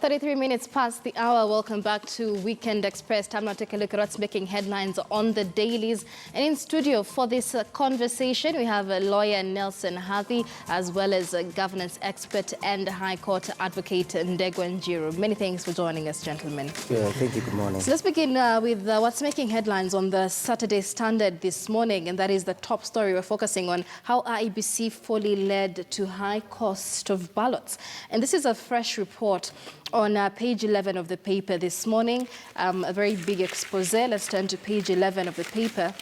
33 minutes past the hour. Welcome back to Weekend Express. Time now to take a look at what's making headlines on the dailies. And in studio for this conversation, we have lawyer Nelson Hathi, as well as governance expert and High Court advocate Ndegwa Njiru. Many thanks for joining us, gentlemen. Yeah, thank you. Good morning. So let's begin with what's making headlines on the Saturday Standard this morning, and that is the top story. We're focusing on how IEBC fully led to high cost of ballots. And this is a fresh report on page 11 of the paper this morning, a very big expose. Let's turn to page 11 of the paper.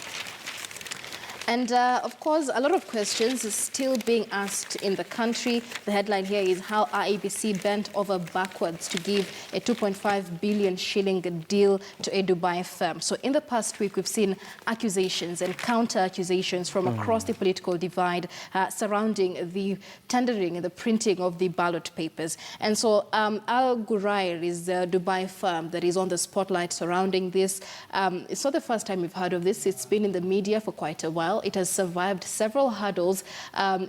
And of course, a lot of questions are still being asked in the country. The headline here is how IEBC bent over backwards to give a 2.5 billion shilling deal to a Dubai firm. So in the past week, we've seen accusations and counter-accusations from across the political divide surrounding the tendering and the printing of the ballot papers. And so Al Ghurair is the Dubai firm that is on the spotlight surrounding this. It's not the first time we've heard of this. It's been in the media for quite a while. It has survived several hurdles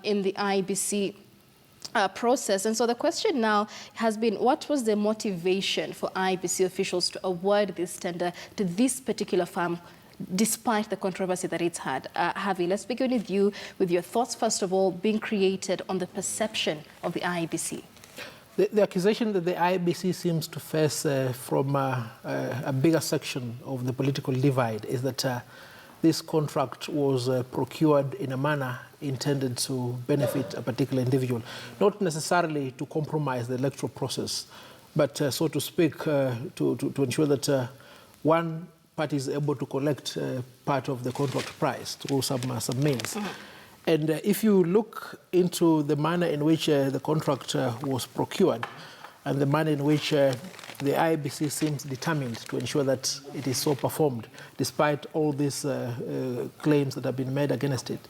in the IEBC process. And so the question now has been, what was the motivation for IEBC officials to award this tender to this particular firm, despite the controversy that it's had? Javi, let's begin with you, with your thoughts, first of all, being created on the perception of the IEBC. The accusation that the IEBC seems to face from a bigger section of the political divide is that this contract was procured in a manner intended to benefit a particular individual, not necessarily to compromise the electoral process, but so to speak, to ensure that one party is able to collect part of the contract price through some means. And if you look into the manner in which the contract was procured and the manner in which the IEBC seems determined to ensure that it is so performed, despite all these claims that have been made against it,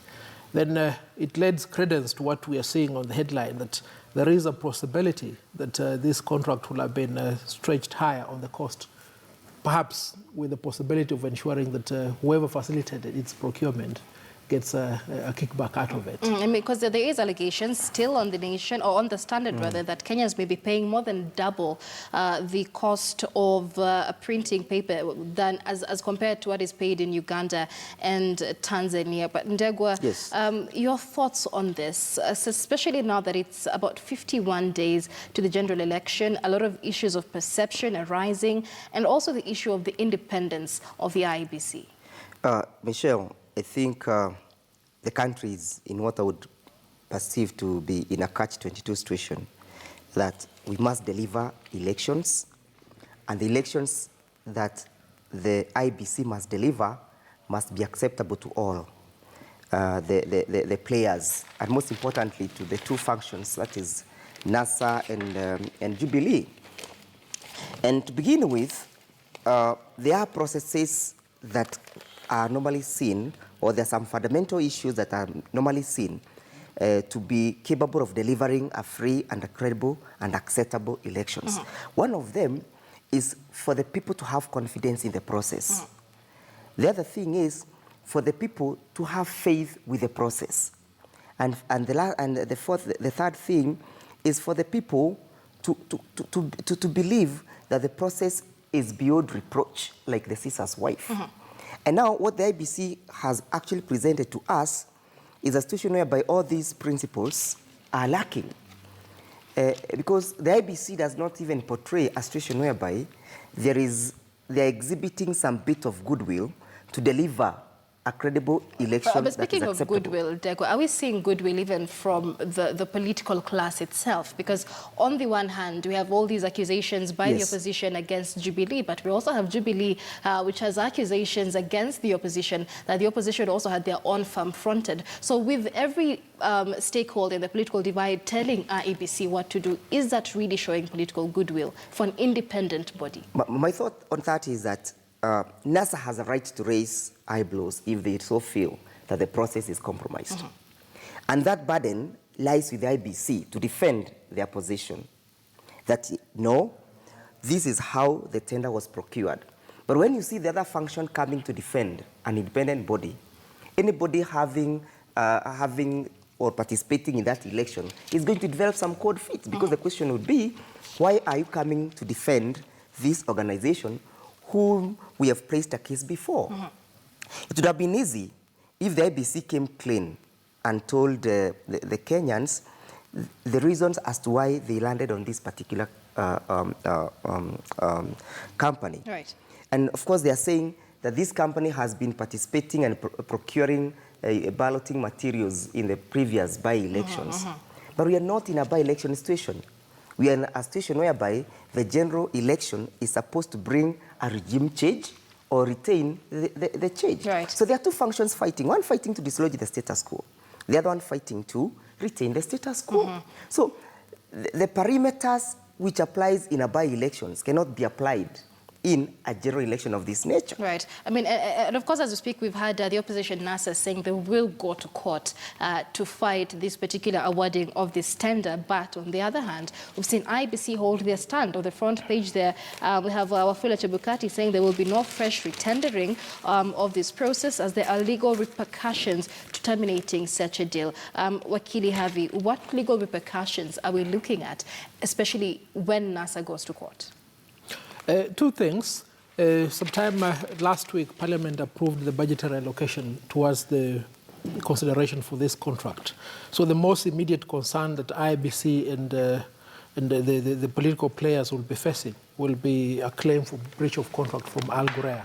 then it lends credence to what we are seeing on the headline, that there is a possibility that this contract will have been stretched higher on the cost, perhaps with the possibility of ensuring that whoever facilitated its procurement gets a kickback out of it. I mean, because there is allegations still on the nation, or on the Standard rather, that Kenyans may be paying more than double the cost of printing paper than as compared to what is paid in Uganda and Tanzania. But Ndegwa, yes, your thoughts on this, especially now that it's about 51 days to the general election, a lot of issues of perception arising, and also the issue of the independence of the IEBC. Michelle, I think the country is in what I would perceive to be in a catch-22 situation, that we must deliver elections, and the elections that the IEBC must deliver must be acceptable to all the players, and most importantly to the two functions, that is NASA and Jubilee. And to begin with, there are processes that are normally seen, or there are some fundamental issues that are normally seen to be capable of delivering a free and a credible and acceptable elections. One of them is for the people to have confidence in the process. The other thing is for the people to have faith with the process. And the third thing is for the people to believe that the process is beyond reproach, like the sister's wife. And now what the IEBC has actually presented to us is a situation whereby all these principles are lacking. Because the IEBC does not even portray a situation whereby they're exhibiting some bit of goodwill to deliver a credible election. But speaking of goodwill, Ndegwa, are we seeing goodwill even from the political class itself? Because on the one hand, we have all these accusations by the opposition against Jubilee, but we also have Jubilee, which has accusations against the opposition, that the opposition also had their own firm fronted. So with every stakeholder in the political divide telling IEBC what to do, is that really showing political goodwill for an independent body? My thought on that is that NASA has a right to raise eyebrows if they so feel that the process is compromised. And that burden lies with the IEBC to defend their position, that no, this is how the tender was procured. But when you see the other function coming to defend an independent body, anybody having or participating in that election is going to develop some cold feet, because the question would be, why are you coming to defend this organization whom we have placed a case before? It would have been easy if the IBC came clean and told the Kenyans the reasons as to why they landed on this particular company. Right. And of course, they are saying that this company has been participating and procuring balloting materials in the previous by-elections. But we are not in a by-election situation. We are in a situation whereby the general election is supposed to bring a regime change or retain the change. Right. So there are two functions fighting. One fighting to dislodge the status quo. The other one fighting to retain the status quo. So the perimeters which applies in a by-elections cannot be applied in a general election of this nature. Right. I mean, and of course, as we speak, we've had the opposition NASA saying they will go to court to fight this particular awarding of this tender. But on the other hand, we've seen IBC hold their stand. On the front page there, we have Wafula Chebukati saying there will be no fresh retendering of this process as there are legal repercussions to terminating such a deal. Wakili Havi, what legal repercussions are we looking at, especially when NASA goes to court? Two things. Sometime last week, Parliament approved the budgetary allocation towards the consideration for this contract. So the most immediate concern that IBC and the political players will be facing will be a claim for breach of contract from Al Ghurair.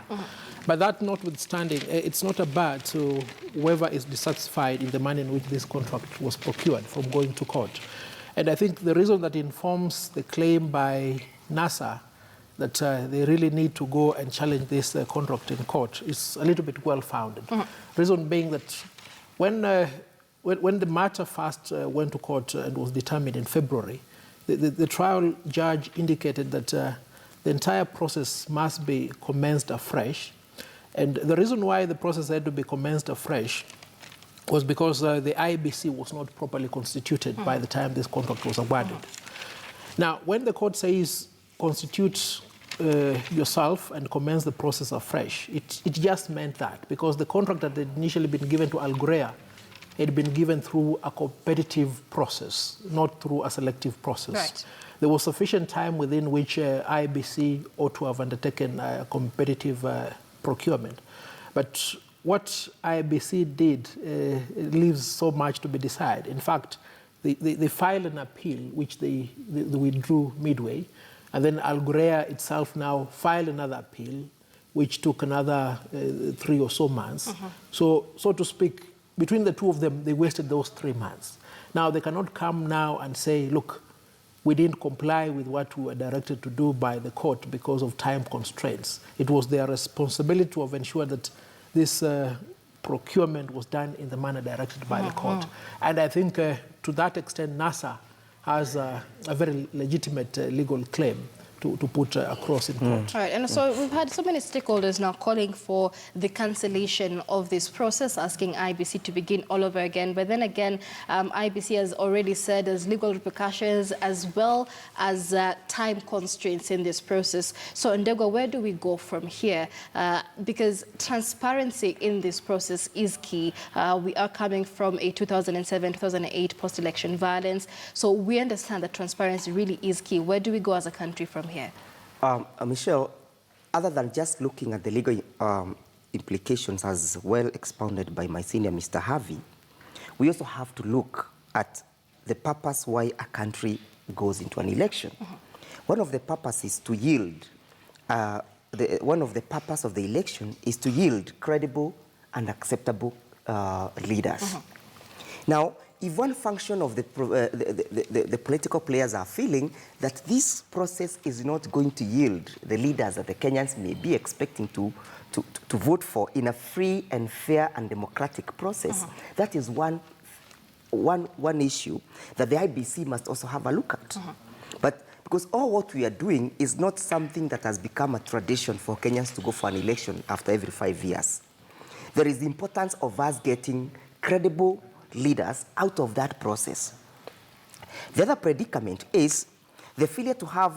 But that notwithstanding, it's not a bar to whoever is dissatisfied in the manner in which this contract was procured from going to court. And I think the reason that informs the claim by NASA that they really need to go and challenge this contract in court is a little bit well-founded. Reason being that when the matter first went to court and was determined in February, the trial judge indicated that the entire process must be commenced afresh. And the reason why the process had to be commenced afresh was because the IBC was not properly constituted by the time this contract was awarded. Now, when the court says constitute yourself and commence the process afresh, it just meant that, because the contract that had initially been given to Al Ghurair had been given through a competitive process, not through a selective process. Right. There was sufficient time within which IBC ought to have undertaken a competitive procurement. But what IBC did leaves so much to be decided. In fact, they filed an appeal, which they withdrew midway. And then Al Ghurair itself now filed another appeal, which took another 3 or so months. So to speak, between the two of them, they wasted those 3 months. Now, they cannot come now and say, look, we didn't comply with what we were directed to do by the court because of time constraints. It was their responsibility to have ensured that this procurement was done in the manner directed by the court. And I think to that extent, NASA has a very legitimate legal claim to put across in court. All right, and so we've had so many stakeholders now calling for the cancellation of this process, asking IBC to begin all over again. But then again, IBC has already said there's legal repercussions as well as time constraints in this process. So, Ndegwa, where do we go from here? Because transparency in this process is key. We are coming from a 2007-2008 post-election violence. So we understand that transparency really is key. Where do we go as a country from here? Michelle, other than just looking at the legal implications as well expounded by my senior Mr. Harvey, we also have to look at the purpose why a country goes into an election. One of the purposes to yield, one of the purpose of the election is to yield credible and acceptable leaders. Now, if one function of the political players are feeling that this process is not going to yield the leaders that the Kenyans may be expecting to vote for in a free and fair and democratic process, that is one issue that the IBC must also have a look at. But because all what we are doing is not something that has become a tradition for Kenyans to go for an election after every 5 years. There is the importance of us getting credible leaders out of that process. The other predicament is the failure to have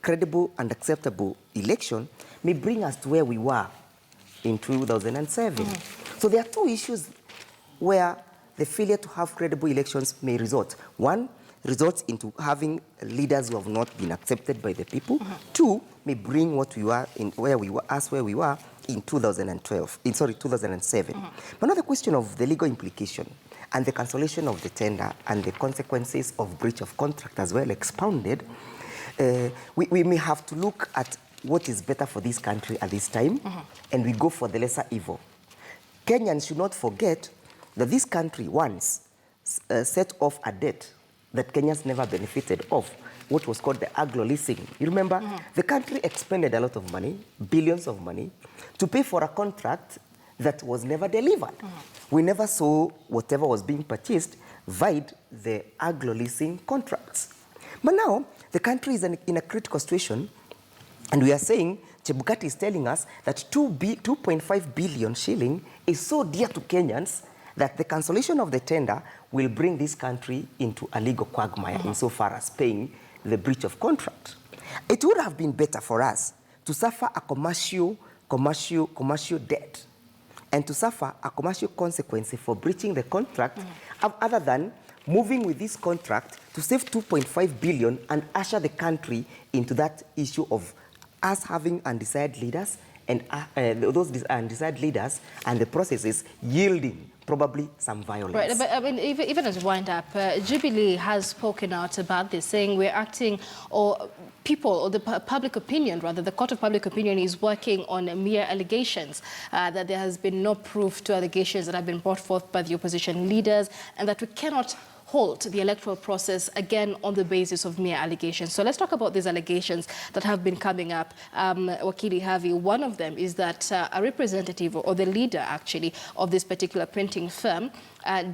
credible and acceptable election may bring us to where we were in 2007. So there are two issues where the failure to have credible elections may result. One, results into having leaders who have not been accepted by the people. Two, may bring what we were in where we were in 2007. But now the question of the legal implication and the cancellation of the tender and the consequences of breach of contract as well expounded, we may have to look at what is better for this country at this time, and we go for the lesser evil. Kenyans should not forget that this country once set off a debt that Kenyans never benefited of, what was called the agro-leasing. You remember, the country expended a lot of money, billions of money, to pay for a contract that was never delivered. We never saw whatever was being purchased vide the agro-leasing contracts. But now, the country is in a critical situation, and we are saying, Chebukati is telling us that 2.5 billion shilling is so dear to Kenyans that the cancellation of the tender will bring this country into a legal quagmire insofar as paying the breach of contract. It would have been better for us to suffer a commercial debt and to suffer a commercial consequence for breaching the contract other than moving with this contract to save 2.5 billion and usher the country into that issue of us having undecided leaders and those undecided leaders and the processes yielding probably some violence. Right, but I mean, even as we wind up, Jubilee has spoken out about this, saying we're acting, or people, or the public opinion, rather, the court of public opinion is working on mere allegations, that there has been no proof to allegations that have been brought forth by the opposition leaders, and that we cannot halt the electoral process again on the basis of mere allegations. So let's talk about these allegations that have been coming up. Wakili Harvey, one of them is that a representative, or the leader actually, of this particular printing firm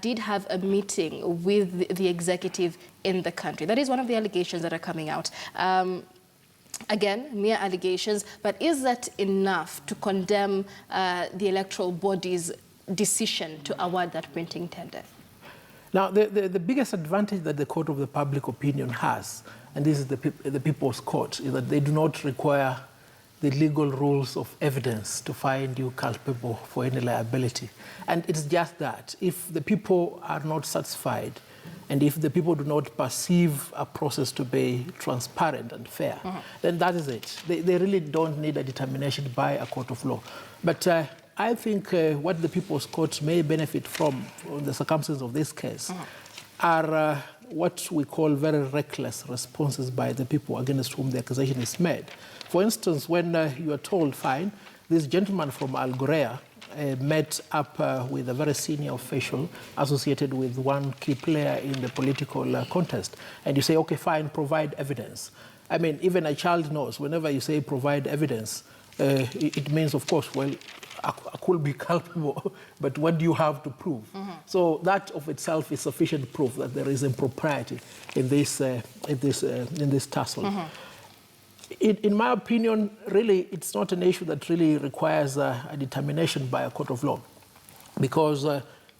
did have a meeting with the executive in the country. That is one of the allegations that are coming out. Again, mere allegations, but is that enough to condemn the electoral body's decision to award that printing tender? Now, the biggest advantage that the court of the public opinion has, and this is the People's Court, is that they do not require the legal rules of evidence to find you culpable for any liability. And it's just that. If the people are not satisfied, and if the people do not perceive a process to be transparent and fair, then that is it. They really don't need a determination by a court of law. But I think what the People's Court may benefit from the circumstances of this case are what we call very reckless responses by the people against whom the accusation is made. For instance, when you are told, fine, this gentleman from Al Ghurair met up with a very senior official associated with one key player in the political contest, and you say, okay, fine, provide evidence. I mean, even a child knows, whenever you say provide evidence, it means, of course, well, I could be culpable, but what do you have to prove? So that of itself is sufficient proof that there is impropriety in this tussle. In my opinion, really, it's not an issue that really requires a determination by a court of law, because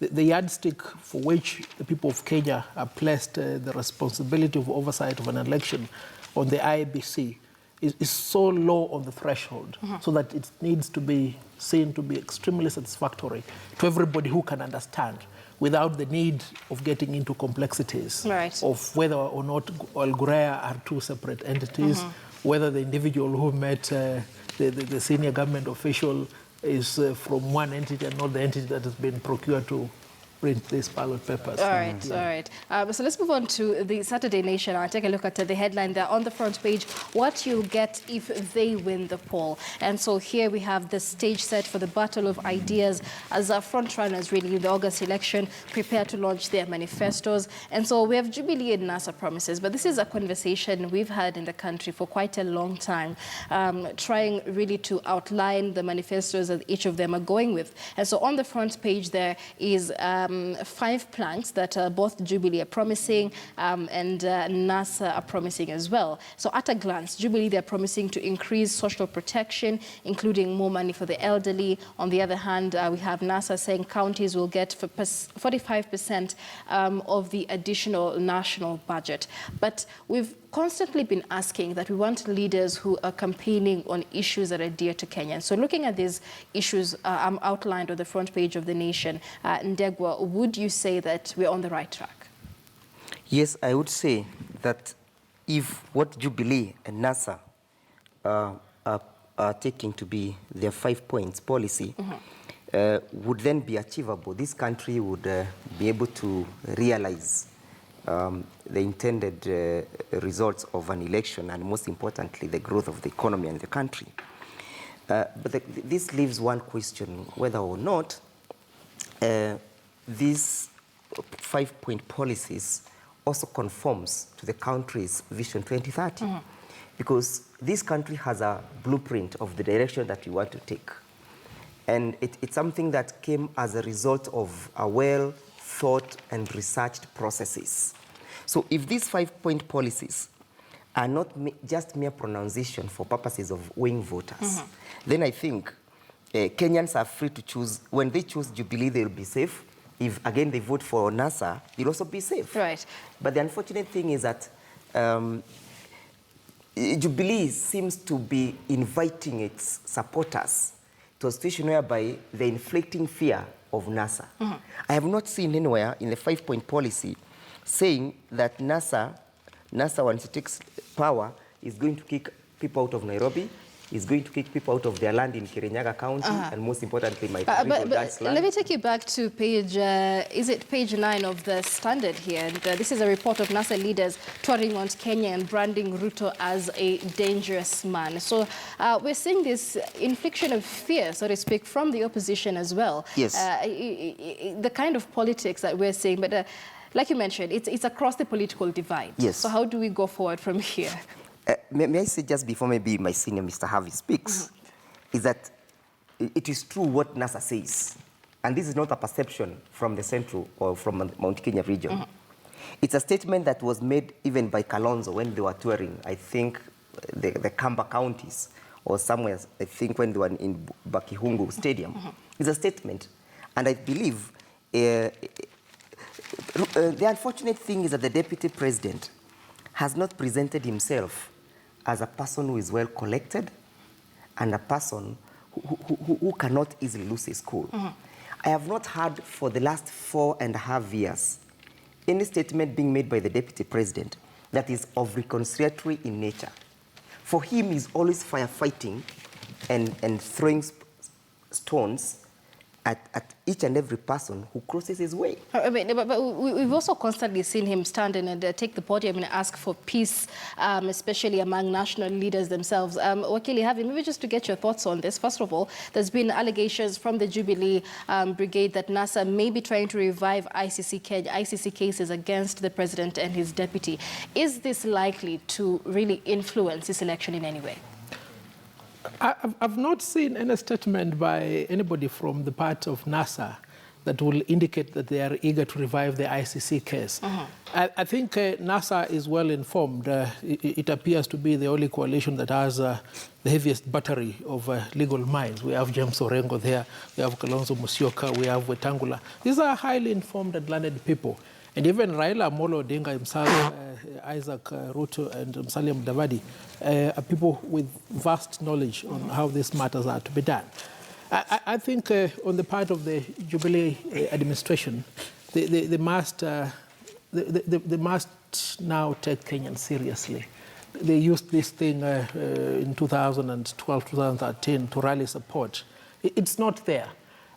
the yardstick for which the people of Kenya are placed the responsibility of oversight of an election on the IEBC is so low on the threshold, so that it needs to be seen to be extremely satisfactory to everybody who can understand, without the need of getting into complexities of whether or not Al Ghurair are two separate entities, whether the individual who met the senior government official is from one entity and not the entity that has been procured to print these ballot papers. All right, all right. So let's move on to the Saturday Nation. I'll take a look at the headline there on the front page, what you'll get if they win the poll. And so here we have the stage set for the battle of ideas as our front runners really in the August election prepare to launch their manifestos. And so we have Jubilee and NASA promises, but this is a conversation we've had in the country for quite a long time, trying really to outline the manifestos that each of them are going with. And so on the front page there is 5 planks that both Jubilee are promising and NASA are promising as well. So at a glance, Jubilee, they're promising to increase social protection, including more money for the elderly. On the other hand, we have NASA saying counties will get 45% of the additional national budget. But we've constantly been asking that we want leaders who are campaigning on issues that are dear to Kenyans. So looking at these issues outlined on the front page of The Nation, Ndegwa, would you say that we're on the right track? Yes, I would say that if what Jubilee and NASA are taking to be their 5 points policy would then be achievable, this country would be able to realize the intended results of an election, and most importantly, the growth of the economy and the country. But this leaves one question, whether or not these 5-point policies also conforms to the country's Vision 2030. Because this country has a blueprint of the direction that we want to take. And it's something that came as a result of a well-thought and researched processes. So if these 5-point policies are not just mere pronunciation for purposes of weighing voters, then I think Kenyans are free to choose. When they choose Jubilee, they'll be safe. If, again, they vote for NASA, they'll also be safe. Right. But the unfortunate thing is that Jubilee seems to be inviting its supporters to a situation whereby they're inflicting fear of NASA. I have not seen anywhere in the 5-point policy saying that NASA, once it takes power, is going to kick people out of Nairobi, is going to kick people out of their land in Kirinyaga County, and most importantly, my but land. Let me take you back to page, is it page 9 of the Standard here? And this is a report of NASA leaders touring on Kenya and branding Ruto as a dangerous man. So we're seeing this infliction of fear, so to speak, from the opposition as well. Yes. The kind of politics that we're seeing, but like you mentioned, it's across the political divide. Yes. So how do we go forward from here? May I say just before maybe my senior Mr. Harvey speaks, is that it is true what NASA says. And this is not a perception from the Central or from Mount Kenya region. It's a statement that was made even by Kalonzo when they were touring, I think, the Kamba counties or somewhere, I think when they were in Bakihungu Stadium. It's a statement. And I believe the unfortunate thing is that the deputy president has not presented himself as a person who is well collected and a person who cannot easily lose his cool. I have not heard for the last 4.5 years any statement being made by the deputy president that is of reconciliatory in nature. For him, he's always firefighting and throwing stones at each and every person who crosses his way. I mean, but we've also constantly seen him stand and take the podium and ask for peace, especially among national leaders themselves. Wakili Harvey, maybe just to get your thoughts on this. First of all, there's been allegations from the Jubilee Brigade that NASA may be trying to revive ICC cases against the president and his deputy. Is this likely to really influence this election in any way? I've not seen any statement by anybody from the part of NASA that will indicate that they are eager to revive the ICC case. I think NASA is well informed. It appears to be the only coalition that has the heaviest battery of legal minds. We have James Orengo there, we have Kalonzo Musyoka, we have Wetangula. These are highly informed and learned people. And even Raila Amolo Odinga himself, Isaac Ruto and Musalia Mudavadi are people with vast knowledge on how these matters are to be done. I think on the part of the Jubilee administration, they must now take Kenyans seriously. They used this thing in 2012, 2013 to rally support. It's not there.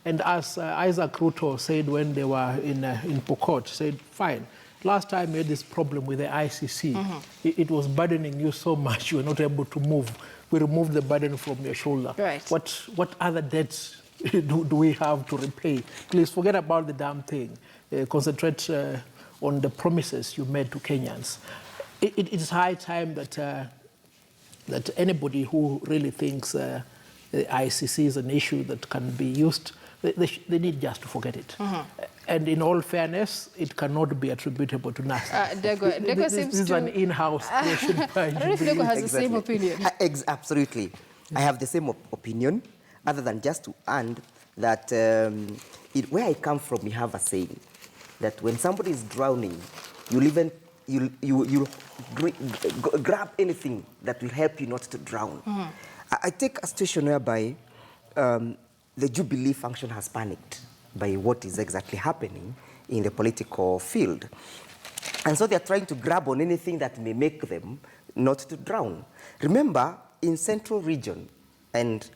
And as Isaac Ruto said when they were in Pokot, said, fine, last time you had this problem with the ICC, it was burdening you so much you were not able to move. We removed the burden from your shoulder. Right. What other debts do we have to repay? Please forget about the damn thing. Concentrate on the promises you made to Kenyans. It is high time that anybody who really thinks the ICC is an issue that can be used, they need just to forget it. And in all fairness, it cannot be attributable to NASA. This is an in-house creation by I don't know if Ndegwa has the same opinion. Absolutely. I have the same opinion, other than just to add that where I come from, we have a saying that when somebody is drowning, you'll even you'll grab anything that will help you not to drown. I take a situation whereby the Jubilee function has panicked by what is exactly happening in the political field. And so they're trying to grab on anything that may make them not to drown. Remember, in Central region, and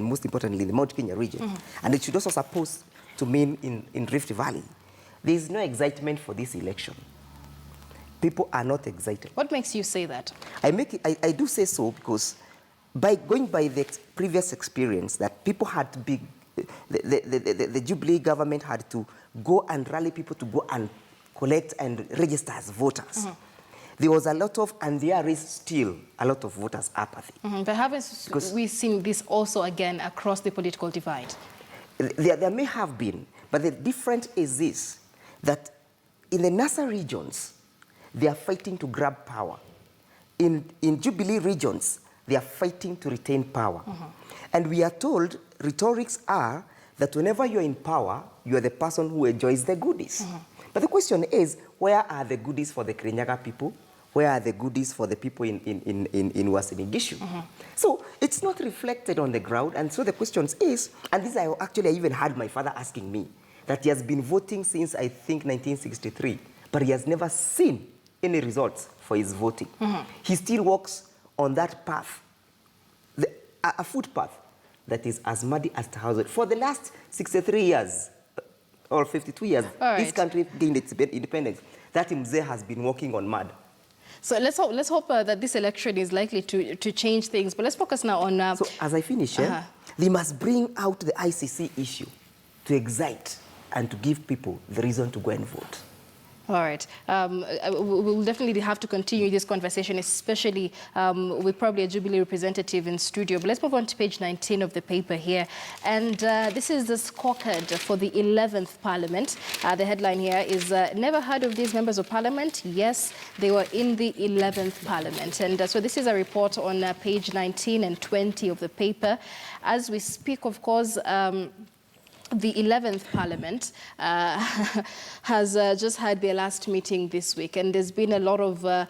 most importantly, the Mount Kenya region, and it should also supposed to mean in Rift Valley, there is no excitement for this election. People are not excited. What makes you say that? I do say so because by going by the previous experience that people had to be, the Jubilee government had to go and rally people to go and collect and register as voters. There was a lot of, and there is still a lot of voters' apathy. But haven't we seen this also again across the political divide? There may have been, but the difference is this, that in the NASA regions, they are fighting to grab power. In Jubilee regions, they are fighting to retain power. And we are told, rhetorics are, that whenever you're in power, you are the person who enjoys the goodies. But the question is, where are the goodies for the Kirinyaga people? Where are the goodies for the people in Uasin Gishu? So it's not reflected on the ground. And so the question is, and this I even had my father asking me, that he has been voting since, I think, 1963, but he has never seen any results for his voting. He still walks on that path, a footpath that is as muddy as the house. For the last 63 years, or 52 years, this country gained its independence. That Mzee has been walking on mud. So let's hope that this election is likely to change things. But let's focus now on... So as I finish, they must bring out the ICC issue to excite and to give people the reason to go and vote. All right. We'll definitely have to continue this conversation, especially with probably a Jubilee representative in studio. But let's move on to page 19 of the paper here. And this is the scorecard for the 11th Parliament. The headline here is, never heard of these members of Parliament? Yes, they were in the 11th Parliament. And so this is a report on page 19 and 20 of the paper. As we speak, of course, the 11th Parliament has just had their last meeting this week, and there's been a lot of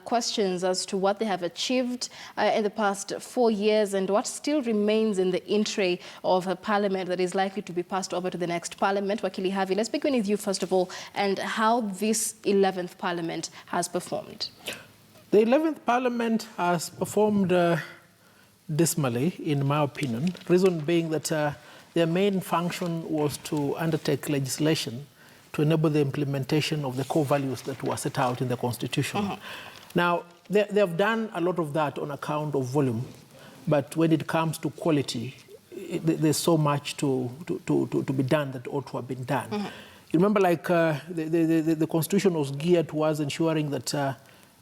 questions as to what they have achieved in the past 4 years and what still remains in the in tray of a Parliament that is likely to be passed over to the next Parliament. Wakili Havi, let's begin with you first of all, and how this 11th Parliament has performed. The 11th Parliament has performed dismally, in my opinion, reason being that their main function was to undertake legislation to enable the implementation of the core values that were set out in the Constitution. Now, they have done a lot of that on account of volume, but when it comes to quality, there's so much to be done that ought to have been done. You remember, like, the Constitution was geared towards ensuring that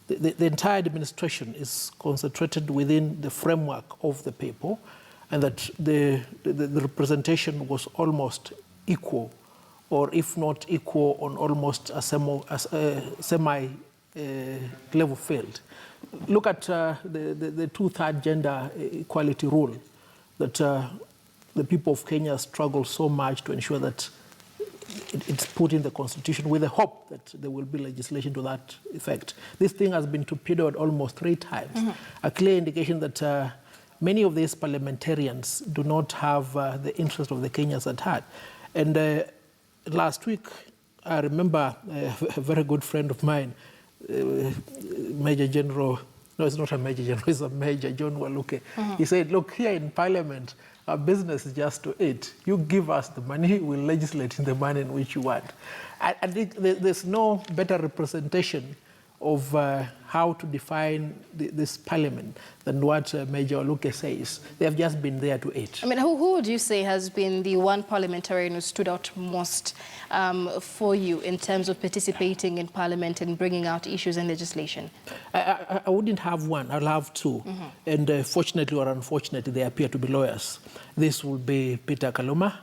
the entire administration is concentrated within the framework of the people, and that the representation was almost equal, or if not equal, on almost a semi-level field. Look at the two-third gender equality rule that the people of Kenya struggle so much to ensure that it's put in the Constitution, with the hope that there will be legislation to that effect. This thing has been torpedoed almost 3 times. A clear indication that many of these parliamentarians do not have the interest of the Kenyans at heart. And last week, I remember a very good friend of mine, Major General, no, it's not a Major General, it's a Major John Waluke. He said, look, here in Parliament, our business is just to eat. You give us the money, we'll legislate in the manner in which you want. I think there's no better representation of how to define this Parliament than what Major Waluke says. They have just been there to eat. I mean, who would you say has been the one parliamentarian who stood out most for you in terms of participating in Parliament and bringing out issues and legislation? I wouldn't have one, I'll have 2. And fortunately or unfortunately, they appear to be lawyers. This will be Peter Kaluma,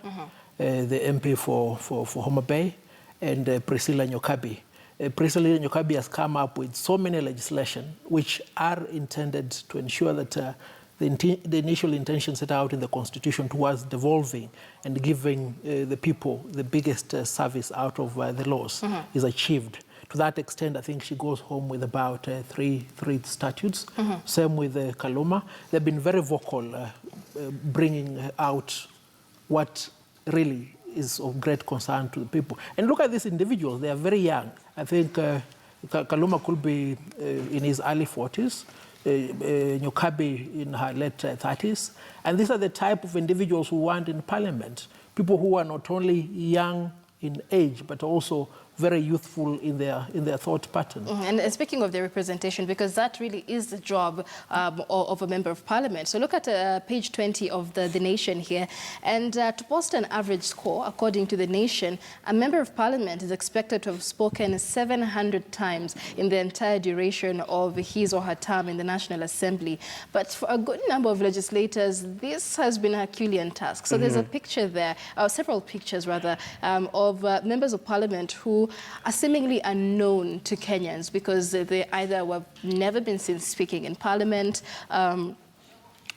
the MP for Homa Bay, and Priscilla Nyokabi. Priscilla Nyokabi has come up with so many legislation which are intended to ensure that the initial intention set out in the Constitution towards devolving and giving the people the biggest service out of the laws is achieved. to that extent, I think she goes home with about three statutes. Same with Kaluma. They've been very vocal, bringing out what really is of great concern to the people. And look at these individuals. They are very young. I think Kaluma could be in his early 40s, Nyokabi in her late 30s. And these are the type of individuals who want in parliament. People who are not only young in age, but also very youthful in their thought pattern. And speaking of the representation, because that really is the job of a member of parliament. So look at page 20 of the Nation here. And to post an average score, according to the Nation, a member of parliament is expected to have spoken 700 times in the entire duration of his or her term in the National Assembly. But for a good number of legislators, this has been a Herculean task. So there's a picture there, several pictures rather, of members of parliament who are seemingly unknown to Kenyans because they either have never been seen speaking in parliament,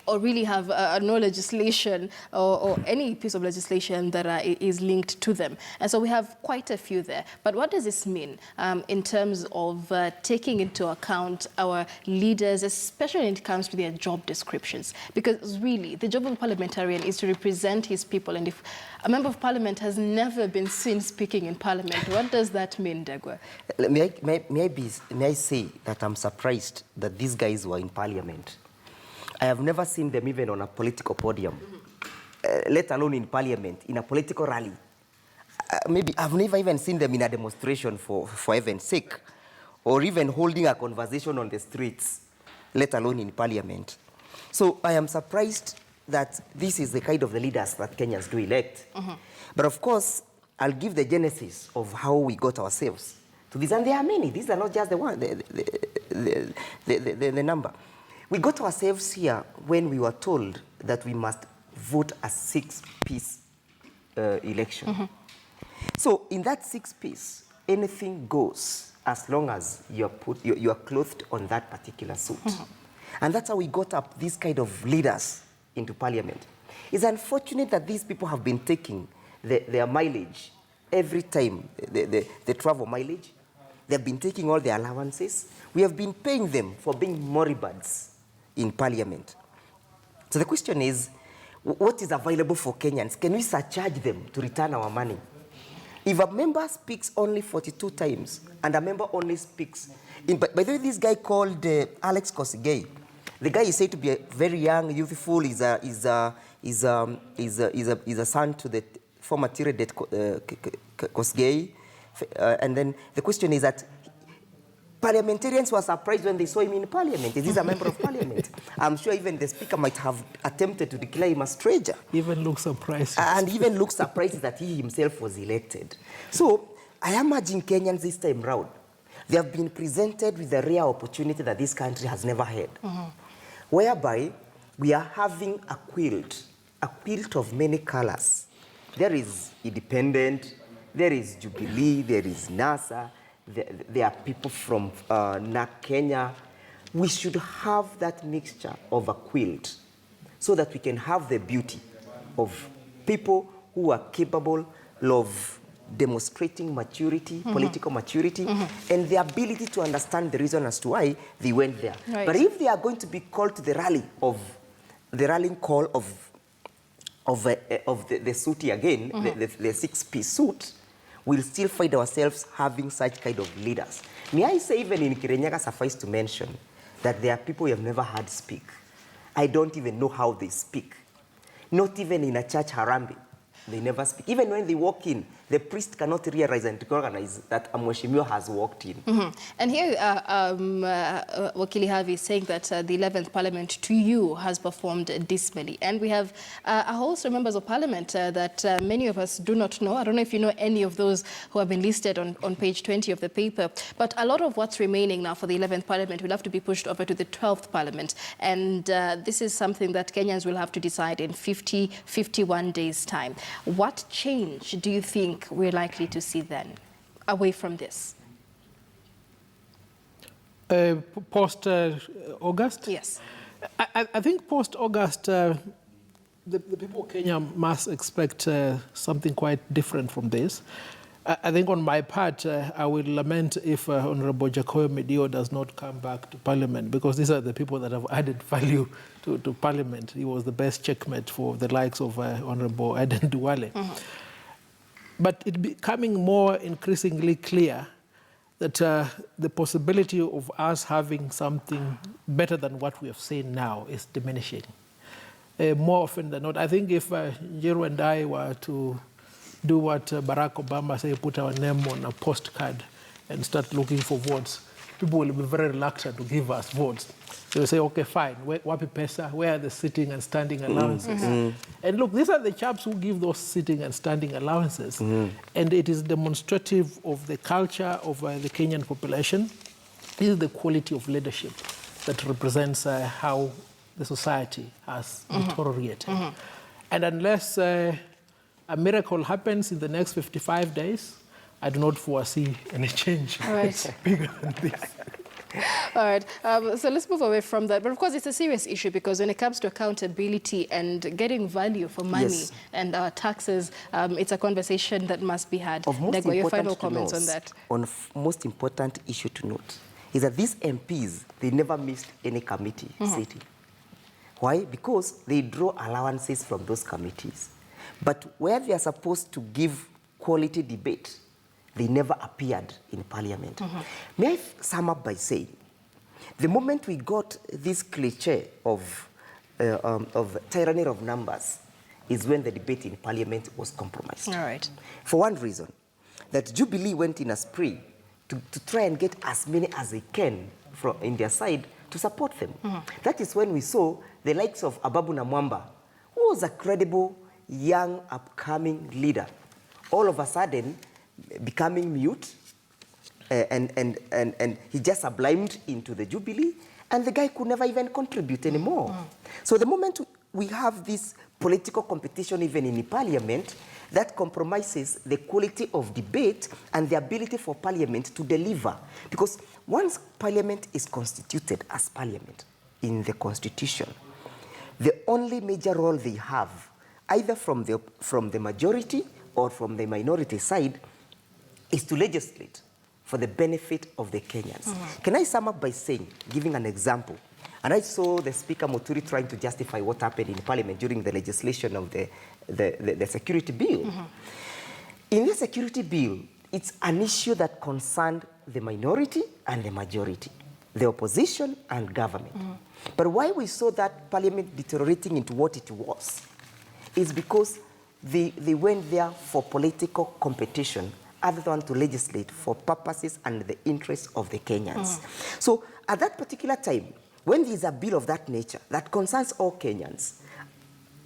or really have no legislation or any piece of legislation that is linked to them. And so we have quite a few there. But what does this mean in terms of taking into account our leaders, especially when it comes to their job descriptions? Because really, the job of a parliamentarian is to represent his people. And if a member of parliament has never been seen speaking in parliament, what does that mean, Degwa? May I say that I'm surprised that these guys were in parliament. I have never seen them even on a political podium, let alone in parliament, in a political rally. Maybe I've never even seen them in a demonstration for heaven's sake, or even holding a conversation on the streets, let alone in parliament. So I am surprised that this is the kind of the leaders that Kenyans do elect. But of course, I'll give the genesis of how we got ourselves to this. And there are many. These are not just the one, the number. We got ourselves here when we were told that we must vote a 6-piece election. So in that 6-piece, anything goes as long as you are clothed on that particular suit. And that's how we got up these kind of leaders into parliament. It's unfortunate that these people have been taking their mileage every time, the travel mileage. They've been taking all their allowances. We have been paying them for being moribunds in parliament. So the question is, what is available for Kenyans? Can we surcharge them to return our money? If a member speaks only 42 times and a member only speaks, by the way, this guy called Alex Kosgei, the guy is said to be very young, youthful, is a son to the former Tiredet Kosgei. And then the question is that parliamentarians were surprised when they saw him in parliament. Is he a member of parliament? I'm sure even the speaker might have attempted to declare him a stranger. Even look surprised. And even look surprised that he himself was elected. So I am urging Kenyans this time round. They have been presented with a rare opportunity that this country has never had, whereby we are having a quilt of many colors. There is independent, there is Jubilee, there is NASA, there are people from NAC Kenya. We should have that mixture of a quilt so that we can have the beauty of people who are capable of demonstrating maturity, political maturity, and the ability to understand the reason as to why they went there. Right. But if they are going to be called to the rallying call of the suit again, the 6-piece suit, we'll still find ourselves having such kind of leaders. May I say, even in Kirinyaga, suffice to mention that there are people we have never heard speak. I don't even know how they speak. Not even in a church harambe, they never speak. Even when they walk in, the priest cannot realize and recognize that a Mheshimiwa has walked in. And here, Wakili Harvey is saying that the 11th Parliament to you has performed dismally. And we have a host of members of Parliament that many of us do not know. I don't know if you know any of those who have been listed on page 20 of the paper. But a lot of what's remaining now for the 11th Parliament will have to be pushed over to the 12th Parliament. And this is something that Kenyans will have to decide in 51 days' time. What change do you think we're likely to see then, away from this? Post-August? Yes. I think post-August, the people of Kenya must expect something quite different from this. I think on my part, I will lament if Honorable Jacob Medio does not come back to Parliament, because these are the people that have added value to Parliament. He was the best checkmate for the likes of Honorable Aden Duale. But it's becoming more increasingly clear that the possibility of us having something better than what we have seen now is diminishing. More often than not, I think if Njiru and I were to do what Barack Obama said, put our name on a postcard and start looking for votes, people will be very reluctant to give us votes. They'll say, okay, fine, wapi pesa, where are the sitting and standing allowances? And look, these are the chaps who give those sitting and standing allowances. And it is demonstrative of the culture of the Kenyan population. This is the quality of leadership that represents how the society has deteriorated. And unless a miracle happens in the next 55 days, I do not foresee any change bigger than this. All right, so let's move away from that. But of course, it's a serious issue, because when it comes to accountability and getting value for money and our taxes, it's a conversation that must be had. Ndegwa, your final comments on that? Most important issue to note is that these MPs, they never missed any committee sitting. Why? Because they draw allowances from those committees. But where they are supposed to give quality debate, they never appeared in Parliament. May I sum up by saying, the moment we got this cliche of tyranny of numbers is when the debate in Parliament was compromised. All right. For one reason, that Jubilee went in a spree to try and get as many as they can from in their side to support them. That is when we saw the likes of Ababu Namwamba, who was a credible, young, upcoming leader, all of a sudden becoming mute, and he just sublimed into the Jubilee, and the guy could never even contribute anymore. So the moment we have this political competition even in Parliament, that compromises the quality of debate and the ability for Parliament to deliver. Because once Parliament is constituted as Parliament in the Constitution, the only major role they have, either from the majority or from the minority side, is to legislate for the benefit of the Kenyans. Can I sum up by saying, giving an example? And I saw the Speaker Muturi trying to justify what happened in Parliament during the legislation of the security bill. In the security bill, it's an issue that concerned the minority and the majority, the opposition and government. But why we saw that Parliament deteriorating into what it was is because they went there for political competition other than to legislate for purposes and the interests of the Kenyans. So at that particular time, when there is a bill of that nature that concerns all Kenyans,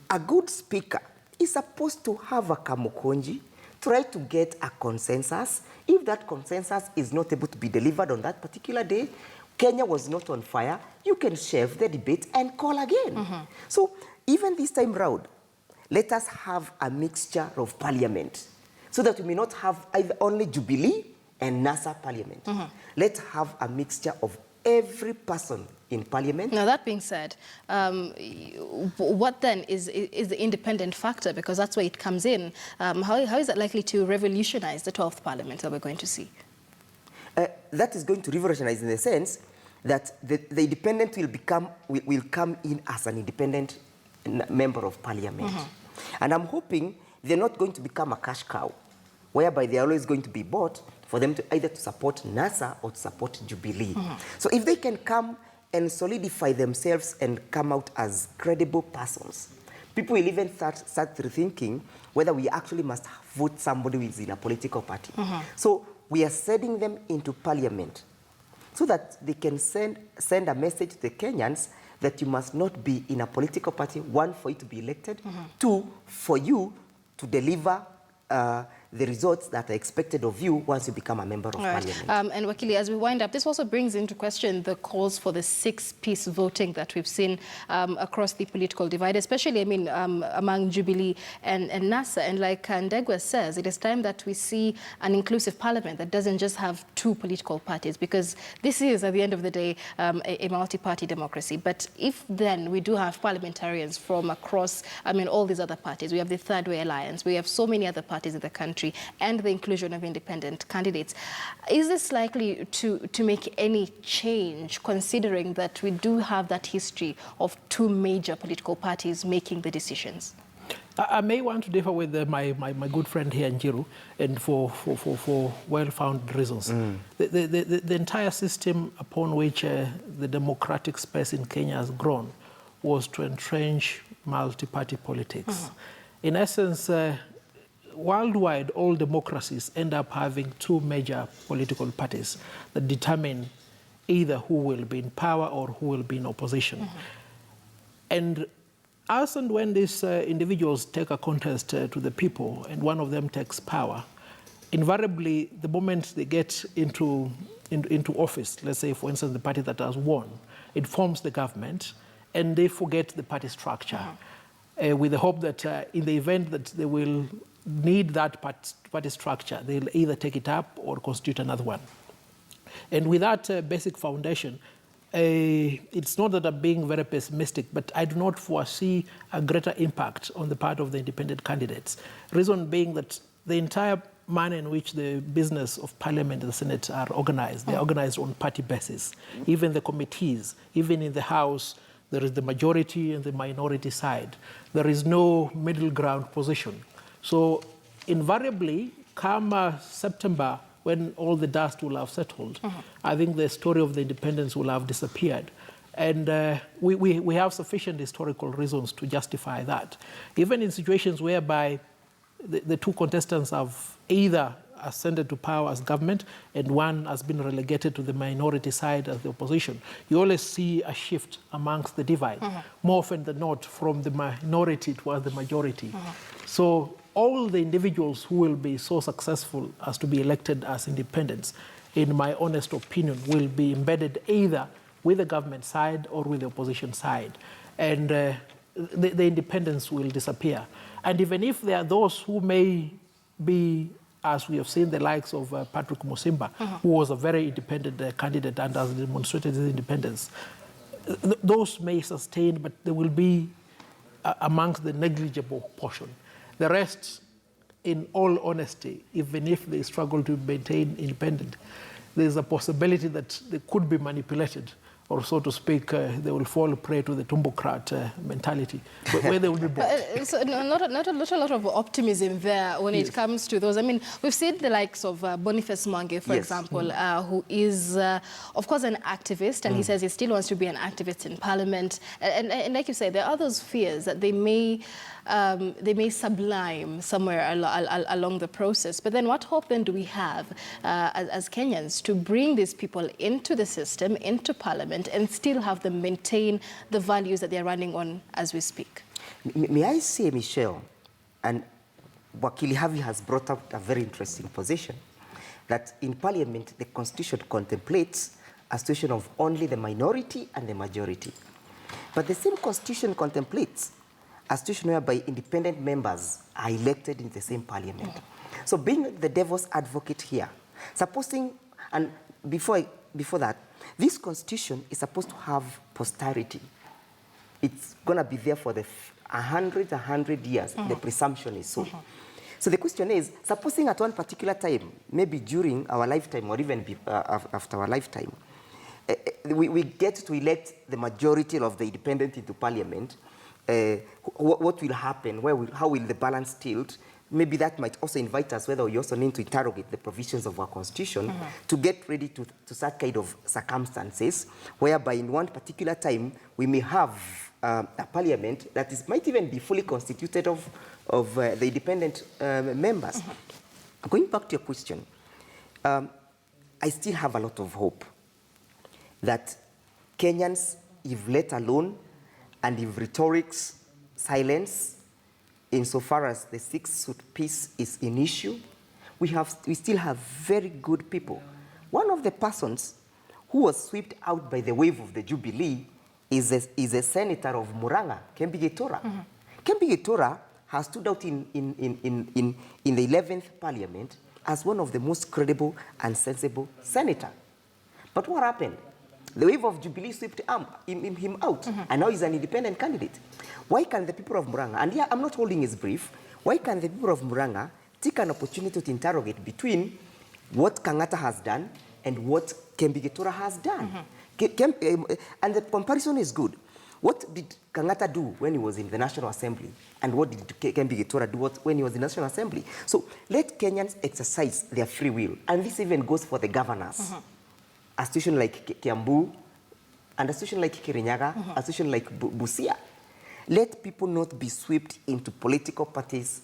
a good speaker is supposed to have a kamukonji, try to get a consensus. If that consensus is not able to be delivered on that particular day, Kenya was not on fire, you can shelve the debate and call again. So even this time round, let us have a mixture of Parliament, so that we may not have either only Jubilee and NASA Parliament. Let's have a mixture of every person in Parliament. Now, that being said, what then is the independent factor? Because that's where it comes in. How is that likely to revolutionize the 12th Parliament that we're going to see? That is going to revolutionize in the sense that the independent will come in as an independent member of Parliament. And I'm hoping they're not going to become a cash cow, whereby they're always going to be bought for them to either to support NASA or to support Jubilee. So if they can come and solidify themselves and come out as credible persons, people will even start rethinking whether we actually must vote somebody who is in a political party. So we are sending them into Parliament so that they can send a message to the Kenyans that you must not be in a political party, one, for you to be elected, two, for you to deliver the results that are expected of you once you become a member of Parliament. And Wakili, as we wind up, this also brings into question the calls for the 6-piece voting that we've seen across the political divide, especially, I mean, among Jubilee and NASA. And like Ndegwa says, it is time that we see an inclusive Parliament that doesn't just have 2 political parties, because this is, at the end of the day, a multi-party democracy. But if then we do have parliamentarians from across, I mean, all these other parties, we have the Third Way Alliance, we have so many other parties in the country, country and the inclusion of independent candidates. Is this likely to make any change, considering that we do have that history of two major political parties making the decisions? I may want to differ with my good friend here, Njiru, and for well-founded reasons. The entire system upon which the democratic space in Kenya has grown was to entrench multi-party politics. In essence, worldwide, all democracies end up having two major political parties that determine either who will be in power or who will be in opposition. And as and when these individuals take a contest to the people and one of them takes power, invariably, the moment they get into office, let's say, for instance, the party that has won, it forms the government, and they forget the party structure with the hope that in the event that they will need that party structure, they'll either take it up or constitute another one. And with that basic foundation, it's not that I'm being very pessimistic, but I do not foresee a greater impact on the part of the independent candidates. Reason being that the entire manner in which the business of Parliament and the Senate are organized, they're organized on party basis. Even the committees, even in the House, there is the majority and the minority side. There is no middle ground position. So invariably, come September, when all the dust will have settled, I think the story of the independence will have disappeared. And we have sufficient historical reasons to justify that. Even in situations whereby the two contestants have either ascended to power as government and one has been relegated to the minority side as the opposition, you always see a shift amongst the divide, more often than not from the minority towards the majority. So all the individuals who will be so successful as to be elected as independents, in my honest opinion, will be embedded either with the government side or with the opposition side. And the independence will disappear. And even if there are those who may be, as we have seen, the likes of Patrick Musimba, who was a very independent candidate and has demonstrated his independence, those may sustain, but they will be amongst the negligible portion. The rest, in all honesty, even if they struggle to maintain independence, there's a possibility that they could be manipulated, or so to speak, they will fall prey to the tumbocrat mentality, where they will be brought. So not a lot of optimism there when it comes to those. I mean, we've seen the likes of Boniface Mwangi, for example, who is, of course, an activist, and he says he still wants to be an activist in Parliament. And like you say, there are those fears that they may sublime somewhere along the process. But then what hope then do we have as Kenyans to bring these people into the system, into Parliament, and still have them maintain the values that they're running on as we speak? May I say, Michelle, and Wakili Havi has brought up a very interesting position, that in Parliament, the Constitution contemplates a situation of only the minority and the majority. But the same Constitution contemplates a situation whereby independent members are elected in the same Parliament. So being the devil's advocate here, supposing, and before that, this Constitution is supposed to have posterity. It's going to be there for the 100 years. The presumption is so. So the question is, supposing at one particular time, maybe during our lifetime or even after our lifetime, we get to elect the majority of the independent into Parliament, what will happen? How will the balance tilt? Maybe that might also invite us whether we also need to interrogate the provisions of our Constitution to get ready to such kind of circumstances, whereby in one particular time we may have a Parliament that might even be fully constituted of the independent members. Going back to your question, I still have a lot of hope that Kenyans, if let alone, and if rhetoric's silence, insofar as the six-suit peace is in issue, we still have very good people. One of the persons who was swept out by the wave of the Jubilee is a senator of Murang'a, Kembi Gitura. Kembi Gitura has stood out in the 11th Parliament as one of the most credible and sensible senators. But what happened? The wave of Jubilee swept him out, and now he's an independent candidate. Why can the people of Murang'a, and yeah, I'm not holding his brief, why can the people of Murang'a take an opportunity to interrogate between what Kangata has done and what Kembi Getora has done. And the comparison is good. What did Kangata do when he was in the National Assembly? And what did Kembi Getora do when he was in the National Assembly? So let Kenyans exercise their free will. And this even goes for the governors. A situation like Kiambu, and a situation like Kirinyaga, a situation like Busia. Let people not be swept into political parties'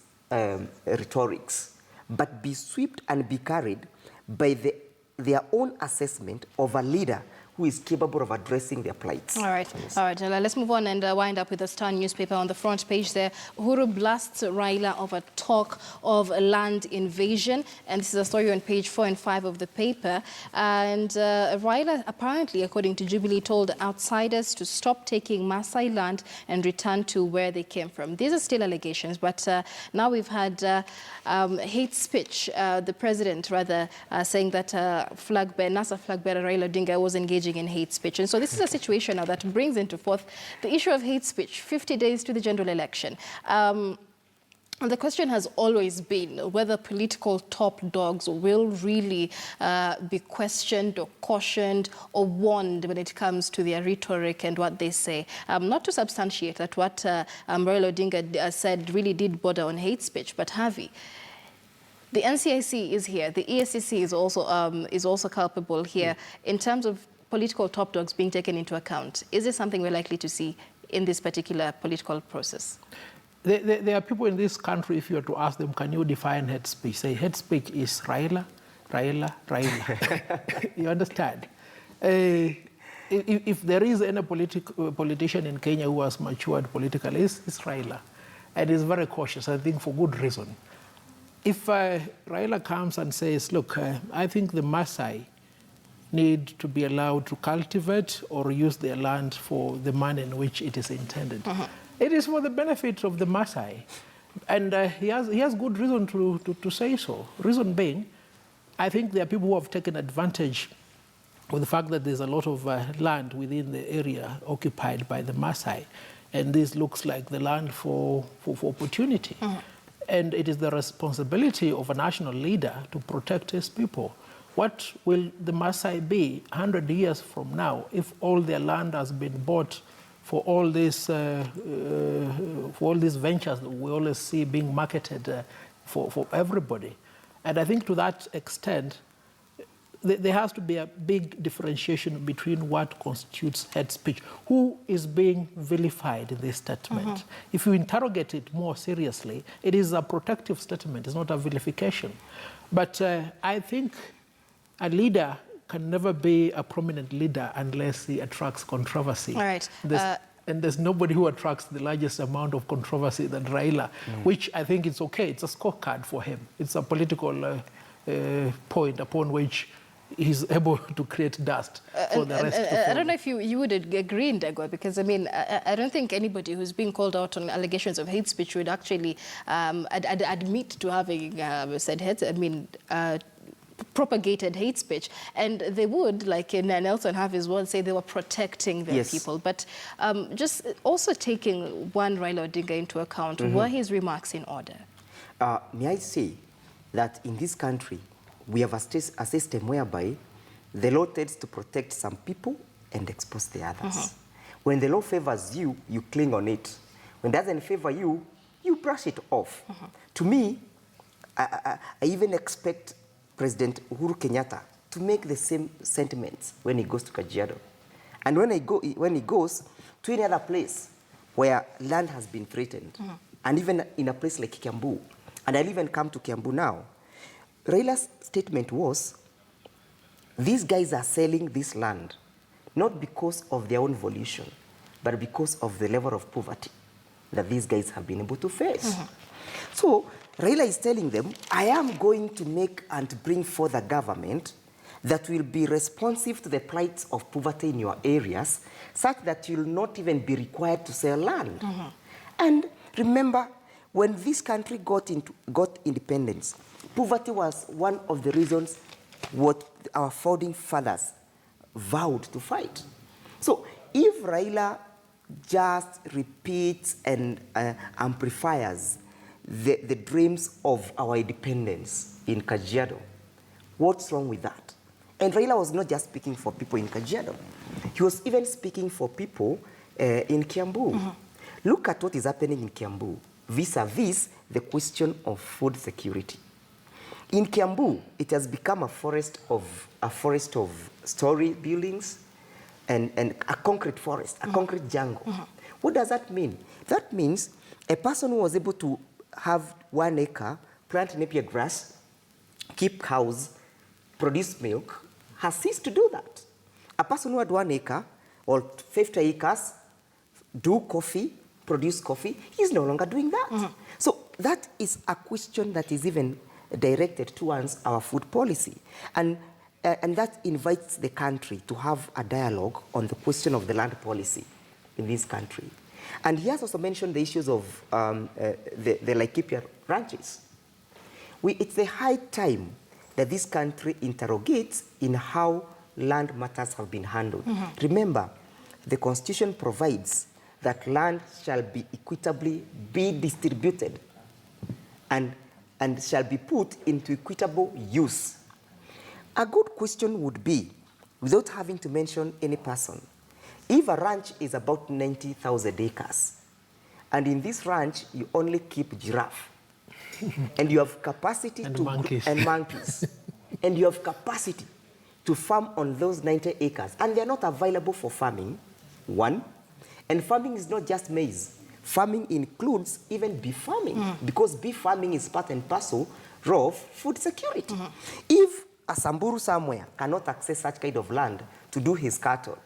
rhetorics, but be swept and be carried by their own assessment of a leader who is capable of addressing their plights. All right, yes. All right. Let's move on and wind up with the Star newspaper on the front page there. Uhuru blasts Raila over talk of land invasion. And this is a story on page 4 and 5 of the paper. And Raila, apparently, according to Jubilee, told outsiders to stop taking Maasai land and return to where they came from. These are still allegations, but now we've had hate speech. The president, rather, saying that NASA flag bearer Raila Odinga was engaged in hate speech. And so this is a situation now that brings into forth the issue of hate speech, 50 days to the general election. And the question has always been whether political top dogs will really be questioned or cautioned or warned when it comes to their rhetoric and what they say. Not to substantiate that what Raila Odinga said really did border on hate speech, but Harvey, the NCIC is here. The EACC is also culpable here in terms of political top dogs being taken into account. Is this something we're likely to see in this particular political process? There are people in this country, if you were to ask them, can you define hate speech? Say, hate speech is Raila, Raila, Raila. You understand? If there is any politician in Kenya who has matured politically, it's Raila. And he's very cautious, I think, for good reason. If Raila comes and says, look, I think the Maasai need to be allowed to cultivate or use their land for the manner in which it is intended. It is for the benefit of the Maasai. And he has good reason to say so. Reason being, I think there are people who have taken advantage of the fact that there's a lot of land within the area occupied by the Maasai. And this looks like the land for opportunity. And it is the responsibility of a national leader to protect his people. What will the Maasai be 100 years from now if all their land has been bought for all these ventures that we always see being marketed for everybody? And I think to that extent, there has to be a big differentiation between what constitutes hate speech. Who is being vilified in this statement? If you interrogate it more seriously, it is a protective statement, it's not a vilification. But I think a leader can never be a prominent leader unless he attracts controversy. All right. And there's nobody who attracts the largest amount of controversy than Raila, which I think it's okay. It's a scorecard for him. It's a political point upon which he's able to create dust for the rest. I don't know if you would agree, Ndegwa, because I mean, I don't think anybody who's being called out on allegations of hate speech would actually admit to having said hate, propagated hate speech. And they would, like Nelson Harvey's word, say they were protecting their people. But just also taking one Raila Odinga into account, were his remarks in order? May I say that in this country, we have a system whereby the law tends to protect some people and expose the others. When the law favors you, you cling on it. When it doesn't favor you, you brush it off. To me, I even expect President Uhuru Kenyatta to make the same sentiments when he goes to Kajiado. And when he goes to any other place where land has been threatened, and even in a place like Kiambu, and I'll even come to Kiambu now, Raila's statement was, these guys are selling this land not because of their own volition, but because of the level of poverty that these guys have been able to face. So Raila is telling them, I am going to make and bring forth a government that will be responsive to the plights of poverty in your areas, such that you'll not even be required to sell land. And remember, when this country got independence, poverty was one of the reasons what our founding fathers vowed to fight. So if Raila just repeats and amplifies the dreams of our independence in Kajiado. What's wrong with that? And Raila was not just speaking for people in Kajiado. He was even speaking for people in Kiambu. Look at what is happening in Kiambu vis-a-vis the question of food security. In Kiambu, it has become a forest of story buildings and a concrete forest, a concrete jungle. What does that mean? That means a person who was able to have 1 acre, plant napier grass, keep cows, produce milk, has ceased to do that. A person who had 1 acre or 50 acres, do coffee, produce coffee, he's no longer doing that. So that is a question that is even directed towards our food policy. And that invites the country to have a dialogue on the question of the land policy in this country. And he has also mentioned the issues of the Laikipia ranches. It's the high time that this country interrogates in how land matters have been handled. Remember, the Constitution provides that land shall be equitably be distributed and shall be put into equitable use. A good question would be, without having to mention any person, if a ranch is about 90,000 acres, and in this ranch you only keep giraffe, and you have capacity and to monkeys. And monkeys, and you have capacity to farm on those 90 acres, and they're not available for farming, one, and farming is not just maize. Farming includes even beef farming, because beef farming is part and parcel of food security. If a Samburu somewhere cannot access such kind of land to do his cattle,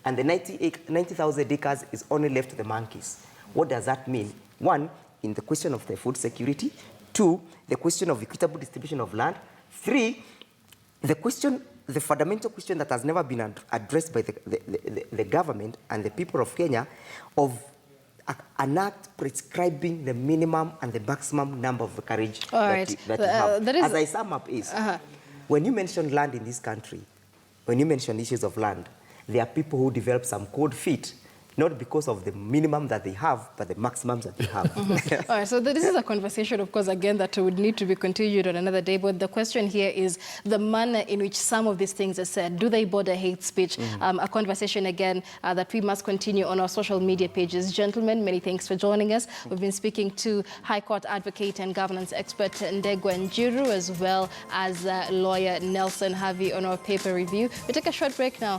and the 90,000 acres is only left to the monkeys, what does that mean? One, in the question of the food security. Two, the question of equitable distribution of land. Three, the fundamental question that has never been addressed by the government and the people of Kenya of an act prescribing the minimum and the maximum number of acreage that you have. As I sum up is, when you mention land in this country, when you mention issues of land, there are people who develop some cold feet, not because of the minimum that they have, but the maximums that they have. All right, so this is a conversation, of course, again, that would need to be continued on another day. But the question here is the manner in which some of these things are said. Do they border hate speech? A conversation, again, that we must continue on our social media pages. Gentlemen, many thanks for joining us. We've been speaking to High Court advocate and governance expert Ndegwa Njiru, as well as lawyer Nelson Harvey on our paper review. We take a short break now.